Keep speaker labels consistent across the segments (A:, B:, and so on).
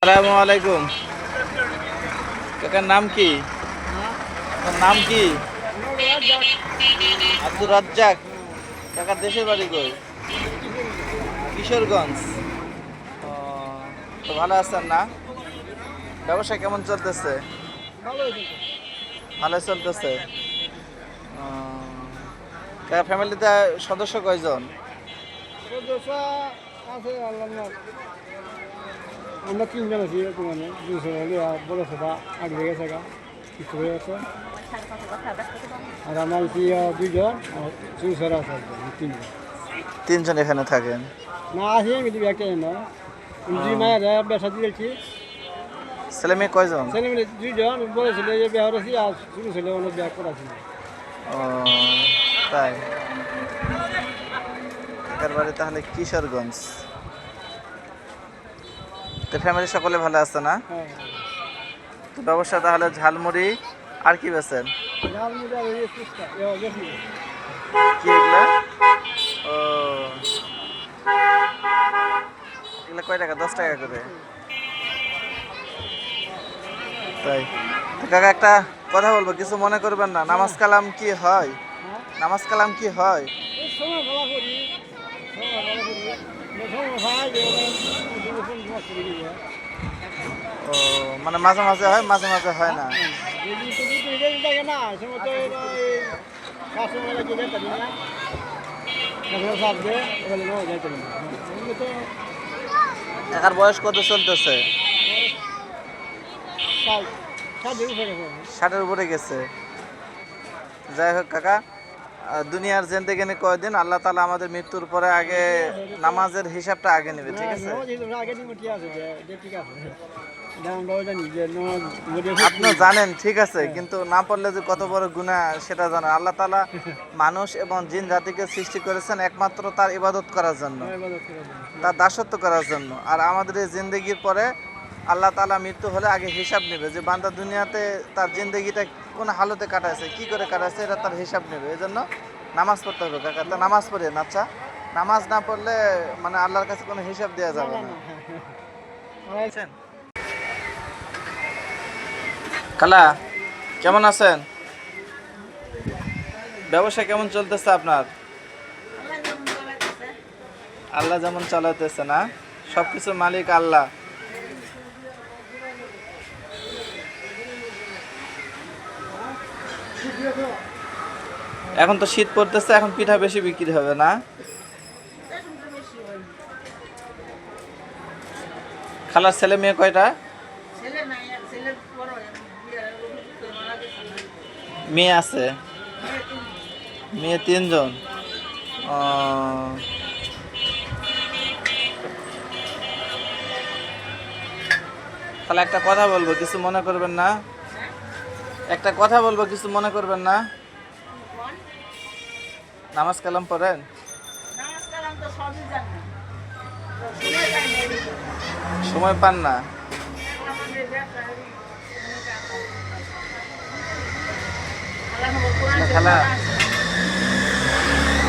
A: আসসালামু আলাইকুম। কাকার নাম কি? আপনার নাম কি? আব্দুর রাজ্জাক। কাকার দেশের বাড়ি কই? কিশোরগঞ্জ। ও, তো ভালো আছেন না? ব্যবসা কেমন চলতেছে? ভালো চলতেছে। ও, কাকার ফ্যামিলিতে সদস্য কয়জন?
B: আমরা তিনজন আছি বর্তমানে, দুশো হলে বড় সভা আগে গেছে কিছু হয়ে গেছে। আর আমার কি দুইজন আর দুশোর আছে তিনজন।
A: তিনজন এখানে থাকেন।
B: না আসি আমি দিবি একটা না দুই মায়ের ব্যবসা দিয়েছি।
A: ছেলে মেয়ে কয়জন?
B: ছেলে মেয়ে দুইজন, বড় ছেলে যে বিয়ে করেছি আর ছোটো ছেলে অনেক বিয়ে করাছি।
A: ও তাই, কাকার বাড়ি তাহলে কিশোরগঞ্জ। তো ফ্যামিলি সকলে ভালো আছে না?
B: হ্যাঁ,
A: তো ব্যবসা তাহলে ঝালমুড়ি আর কি বেচেন? কি এগুলা? ও, এগুলা কয় টাকা? 10 টাকা করে। তাই তো কাকা একটা কথা বলবো, কিছু মনে করবেন না। নামাজ কালাম কি হয়? নামাজ কালাম কি হয়?
B: সময় ভালো করি,
A: ও, মানে মাঝে মাঝে হয়, মাঝে মাঝে হয় না। একার বয়স কত চলতেছে? 60-এর উপরে গেছে। যাই হোক কাকা, দুনিয়ার জিন্দেগি কয়দিন, আল্লাহ তাআলা আমাদের মৃত্যুর পরে আগে নামাজের হিসাবটা আগে নেবে, ঠিক আছে? আপনিও জানেন, ঠিক আছে, কিন্তু না পড়লে যে কত বড় গুনাহ সেটা জানেন। আল্লাহ তাআলা মানুষ এবং জিন জাতিকে সৃষ্টি করেছেন একমাত্র তার ইবাদত করার জন্য, তার দাসত্ব করার জন্য। আর আমাদের এই জিন্দেগির পরে আল্লাহ তাআলা মৃত্যু হলে আগে হিসাব নেবে যে বান্দা দুনিয়াতে তার জিন্দেগিটা কোন হালতে কাটাইছে, কি করে কাটাইছে, এটা তার হিসাব নেবে। এই জন্য নামাজ পড়তে হবে কাকা। তা নামাজ পড়ে না? আচ্ছা, নামাজ না পড়লে মানে আল্লাহর কাছে কোনো হিসাব দেওয়া যাবে না। বুঝছেন? খালা কেমন আছেন? ব্যবসা কেমন চলতেছে আপনার? আল্লাহ যেমন চালাতেছে না, সবকিছুর মালিক আল্লাহ। এখন তো শীত পড়তেছে, এখন পিঠা বেশি বিক্রি হবে না? খালার ছেলে মেয়ে কয়টা? মেয়ে আছে? মেয়ে 3 জন। ও, তাহলে একটা কথা বলবো, কিছু মনে করবেন না? একটা কথা বলবো, কিছু মনে করবেন না? নামাজ কালাম পড়েন? সময় পান না? খালা,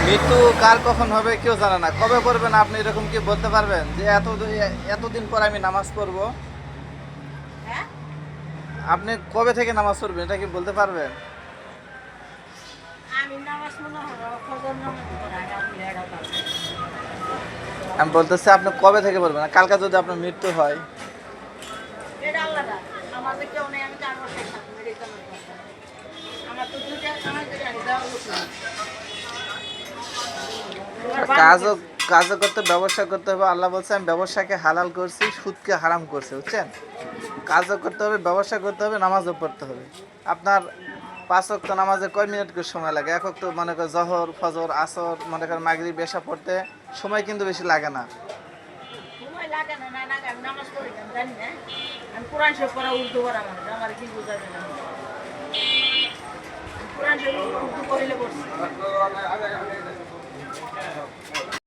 A: মৃত্যু কার কখন হবে কেউ জানে না। কবে পড়বেন আপনি এরকম কি বলতে পারবেন যে এতদিন পর আমি নামাজ পড়বো? আপনি কবে থেকে নামাজ পড়বেন এটা কি বলতে পারবেন? আমি বলতেছি আপনি কবে থেকে পড়বেন। কালকে যদি আপনার মৃত্যু হয়? কাজও কাজও করতে, ব্যবসা করতে হবে। আল্লাহ বলছে আমি ব্যবসাকে হালাল করছি, সুদকে হারাম করছি। বুঝছেন? কাজও করতে হবে, ব্যবসা করতে হবে, নামাজও পড়তে হবে। আপনার 5 ওয়াক্ত নামাজে কয় মিনিট করে সময় লাগে? এক ওয়াক্ত মনে করেন জহর, ফজর, আসর, মনে করেন মাগরিব, এশা পড়তে সময় কিন্তু বেশি লাগে না।